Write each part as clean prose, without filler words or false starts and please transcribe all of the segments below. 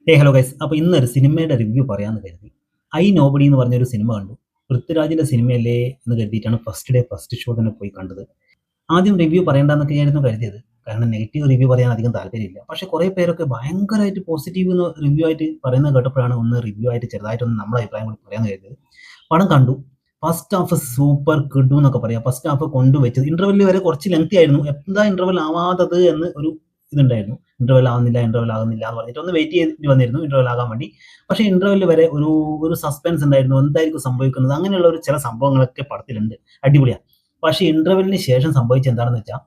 Hello guys. അപ്പോൾ ഇന്നൊരു സിനിമയുടെ റിവ്യൂ പറയാമെന്ന് കരുതി. ഐ നോബഡി എന്ന് പറഞ്ഞൊരു സിനിമ കണ്ടു. പൃഥ്വിരാജിന്റെ സിനിമയല്ലേ എന്ന് കരുതിയിട്ടാണ് ഫസ്റ്റ് ഡേ ഫസ്റ്റ് ഷോ തന്നെ പോയി കണ്ടത്. ആദ്യം റിവ്യൂ പറയണ്ടെന്നൊക്കെയായിരുന്നു കരുതിയത്. കാരണം നെഗറ്റീവ് റിവ്യൂ പറയാൻ അധികം താല്പര്യമില്ല. പക്ഷേ കുറേ പേരൊക്കെ ഭയങ്കരമായിട്ട് പോസിറ്റീവ് എന്ന് റിവ്യൂ ആയിട്ട് പറയുന്നത് കേട്ടപ്പോഴാണ് ഒന്ന് റിവ്യൂ ആയിട്ട് ചെറുതായിട്ടൊന്ന് നമ്മുടെ അഭിപ്രായം കൂടി പറയാമെന്ന് കരുതിയത്. പടം കണ്ടു. ഫസ്റ്റ് ഹാഫ് സൂപ്പർ കിടു എന്നൊക്കെ പറയാം. ഫസ്റ്റ് ഹാഫ് കൊണ്ടുവച്ചത് ഇന്റർവെൽ വരെ കുറച്ച് ലെങ്തി ആയിരുന്നു. എന്താ ഇന്റർവെൽ ആവാത്തത് എന്ന് ഒരു ഇതുണ്ടായിരുന്നു. ഇന്റർവെൽ ആവുന്നില്ല, ഇന്റർവെൽ ആകുന്നില്ല എന്ന് പറഞ്ഞിട്ട് ഒന്ന് വെയിറ്റ് ചെയ്തിട്ട് വന്നിരുന്നു ഇന്റർവെൽ ആകാൻ വേണ്ടി. പക്ഷേ ഇന്റർവെൽ വരെ ഒരു ഒരു സസ്പെൻസ് ഉണ്ടായിരുന്നു. എന്തായിരിക്കും സംഭവിക്കുന്നത്? അങ്ങനെയുള്ള ഒരു ചില സംഭവങ്ങളൊക്കെ പടത്തിലുണ്ട്. അടിപൊളിയാണ്. പക്ഷേ ഇന്റർവെല്ലിന് ശേഷം സംഭവിച്ചത് എന്താണെന്ന് വെച്ചാൽ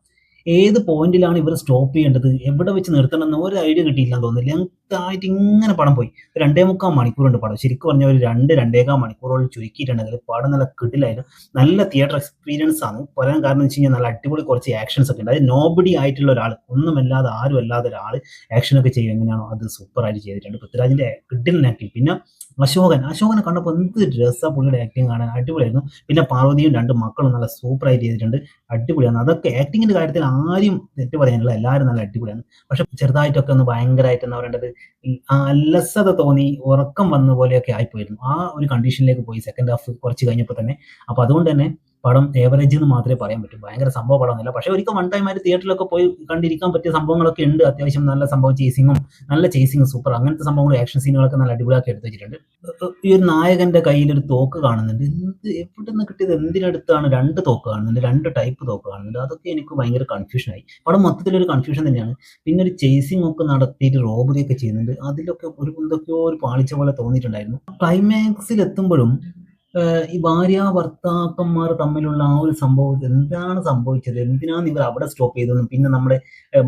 ഏത് പോയിന്റിലാണ് ഇവർ സ്റ്റോപ്പ് ചെയ്യേണ്ടത്, എവിടെ വെച്ച് നിർത്തണം എന്ന് ഒരു ഐഡിയ കിട്ടിയില്ലെന്ന് തോന്നുന്നു. ലെങ്ത് ആയിട്ട് ഇങ്ങനെ പടം പോയി. 2.25 മണിക്കൂറുണ്ട് പടം. ശരിക്കും പറഞ്ഞാൽ ഒരു 2-2.25 മണിക്കൂറോളം ചുരുക്കിയിട്ടുണ്ടെങ്കിൽ പടം നല്ല കിടിലായിരുന്നു. നല്ല തിയേറ്റർ എക്സ്പീരിയൻസ് ആണ്. പറയാൻ കാരണം എന്ന് വെച്ച് കഴിഞ്ഞാൽ നല്ല അടിപൊളി കുറച്ച് ആക്ഷൻസ് ഒക്കെ ഉണ്ട്. അതായത് നോബഡി ആയിട്ടുള്ള ഒരാൾ, ഒന്നുമല്ലാതെ ആരും അല്ലാതെ ഒരാൾ ആക്ഷനൊക്കെ ചെയ്യും എങ്ങനെയാണോ അത് സൂപ്പറായിട്ട് ചെയ്തിട്ടുണ്ട്. പൃഥ്വിരാജിന്റെ കിഡിലൻ ആക്ടിങ്. പിന്നെ അശോകനെ കണ്ടപ്പോൾ എന്ത് രസമാണ് പുള്ളിയുടെ ആക്ടിങ് കാണാൻ. അടിപൊളിയായിരുന്നു. പിന്നെ പാർവതിയും 2 മക്കളും നല്ല സൂപ്പറായിട്ട് ചെയ്തിട്ടുണ്ട്. അടിപൊളിയാണ്. അതൊക്കെ ആക്ടിങ്ങിന്റെ കാര്യത്തിൽ ആരും തെറ്റ് പറയാനില്ല. എല്ലാവരും നല്ല അടിപൊളിയാണ്. പക്ഷെ ചെറുതായിട്ടൊക്കെ ഒന്ന് ഭയങ്കരമായിട്ട് എന്താ പറയേണ്ടത്, അലസത തോന്നി, ഉറക്കം വന്ന പോലെയൊക്കെ ആയിപ്പോയിരുന്നു. ആ ഒരു കണ്ടീഷനിലേക്ക് പോയി സെക്കൻഡ് ഹാഫ് കുറച്ച് കഴിഞ്ഞപ്പോൾ തന്നെ. അപ്പോൾ അതുകൊണ്ട് തന്നെ പടം ഏവറേജ് എന്ന് മാത്രമേ പറയാൻ പറ്റൂ. ഭയങ്കര സംഭവ പടമൊന്നുമില്ല. പക്ഷെ ഒരിക്കൽ വൺ ടൈം ആയിട്ട് തിയേറ്ററിലൊക്കെ പോയി കണ്ടിരിക്കാൻ പറ്റിയ സംഭവങ്ങളൊക്കെ ഉണ്ട്. അത്യാവശ്യം നല്ല സംഭവം, നല്ല ചേസിങ്ങും സൂപ്പർ, അങ്ങനത്തെ സംഭവങ്ങളും ആക്ഷൻ സീനുകളൊക്കെ നല്ല അടിപൊളിയാക്കി എടുത്ത് വെച്ചിട്ടുണ്ട്. ഈ ഒരു നായകന്റെ കയ്യിൽ ഒരു തോക്ക് കാണുന്നുണ്ട്. എവിടുന്ന് കിട്ടിയത്, എന്തിനടുത്താണ് 2 തോക്ക് കാണുന്നുണ്ട്, 2 ടൈപ്പ് തോക്ക് കാണുന്നുണ്ട്. അതൊക്കെ എനിക്ക് ഭയങ്കര കൺഫ്യൂഷനായി. പടം മൊത്തത്തിലൊരു കൺഫ്യൂഷൻ തന്നെയാണ്. പിന്നെ ഒരു ചേസിംഗ് ഒക്കെ നടത്തിയിട്ട് റോബറി ഒക്കെ ചെയ്യുന്നുണ്ട്. അതിലൊക്കെ എന്തൊക്കെയോ ഒരു പാളിച്ച പോലെ തോന്നിയിട്ടുണ്ടായിരുന്നു. ക്ലൈമാക്സിൽ എത്തുമ്പോഴും ഈ ഭാര്യ ഭർത്താക്കന്മാർ തമ്മിലുള്ള ആ ഒരു സംഭവം എന്താണ് സംഭവിച്ചത്, എന്തിനാണ് ഇവർ അവിടെ സ്റ്റോപ്പ് ചെയ്തതെന്നും, പിന്നെ നമ്മുടെ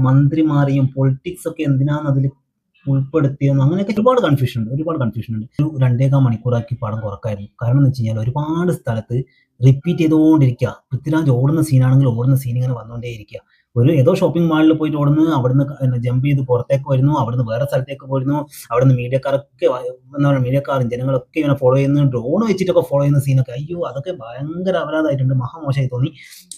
മന്ത്രിമാരെയും പൊളിറ്റിക്സ് ഒക്കെ എന്തിനാണ് അതിൽ ഉൾപ്പെടുത്തിയെന്നും, അങ്ങനെയൊക്കെ ഒരുപാട് കൺഫ്യൂഷൻ ഉണ്ട്. ഒരു 2.25 മണിക്കൂറാക്കി പടം കുറക്കായിരുന്നു. കാരണം എന്ന് വെച്ച് കഴിഞ്ഞാൽ ഒരുപാട് സ്ഥലത്ത് റിപ്പീറ്റ് ചെയ്തുകൊണ്ടിരിക്കുക. പൃഥ്വിരാജ് ഓടുന്ന സീനാണെങ്കിൽ ഓടുന്ന സീൻ ഇങ്ങനെ വന്നുകൊണ്ടേയിരിക്കുക. ഏതോ ഷോപ്പിംഗ് മാളിൽ പോയിട്ട് ഓടുന്നു, അവിടുന്ന് ജമ്പ് ചെയ്ത് പുറത്തേക്ക് വരുന്നു, അവിടുന്ന് വേറെ സ്ഥലത്തേക്ക് പോരുന്നു, അവിടുന്ന് മീഡിയക്കാരൊക്കെ എന്താ പറയുക, മീഡിയക്കാരും ജനങ്ങളൊക്കെ ഇങ്ങനെ ഫോളോ ചെയ്യുന്നു, ഡ്രോൺ വെച്ചിട്ടൊക്കെ ഫോളോ ചെയ്യുന്ന സീനൊക്കെ, അയ്യോ അതൊക്കെ ഭയങ്കര അപരാധമായിട്ടുണ്ട്. മഹാമോശമായി തോന്നി.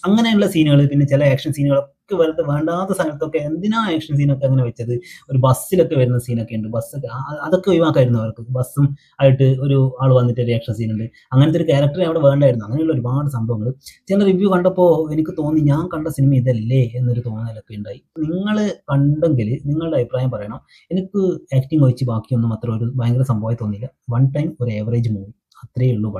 അങ്ങനെയുള്ള സീനുകൾ, പിന്നെ ചില ആക്ഷൻ സീനുകളൊക്കെ വെറുതെ വേണ്ടാത്ത സ്ഥലത്തൊക്കെ എന്തിനാ ആക്ഷൻ സീനൊക്കെ അങ്ങനെ വെച്ചത്. ഒരു ബസ്സിലൊക്കെ വരുന്ന സീനൊക്കെ ഉണ്ട്. ബസ്സൊക്കെ അതൊക്കെ ഒഴിവാക്കായിരുന്നു അവർക്ക്. ബസ്സും ആയിട്ട് ഒരു ആൾ വന്നിട്ട് ഒരു ആക്ഷൻ സീൻ ഉണ്ട്. അങ്ങനത്തെ ഒരു ക്യാരക്ടറെ അവിടെ വേണ്ടായിരുന്നു. അങ്ങനെയുള്ള ഒരുപാട് സംഭവങ്ങൾ ചില റിവ്യൂ കണ്ടപ്പോൾ എനിക്ക് തോന്നി ഞാൻ കണ്ട സിനിമ ഇതല്ലേ എന്നൊരു തോന്നലൊക്കെ ഉണ്ടായി. നിങ്ങൾ കണ്ടെങ്കിൽ നിങ്ങളുടെ അഭിപ്രായം പറയണം. എനിക്ക് ആക്ടിങ് ഒഴിച്ച് ബാക്കിയൊന്നും അത്ര ഒരു ഭയങ്കര സംഭവമായി തോന്നിയില്ല. വൺ ടൈം ഒരു ഏവറേജ് മൂവി, അത്രയേ ഉള്ളൂ.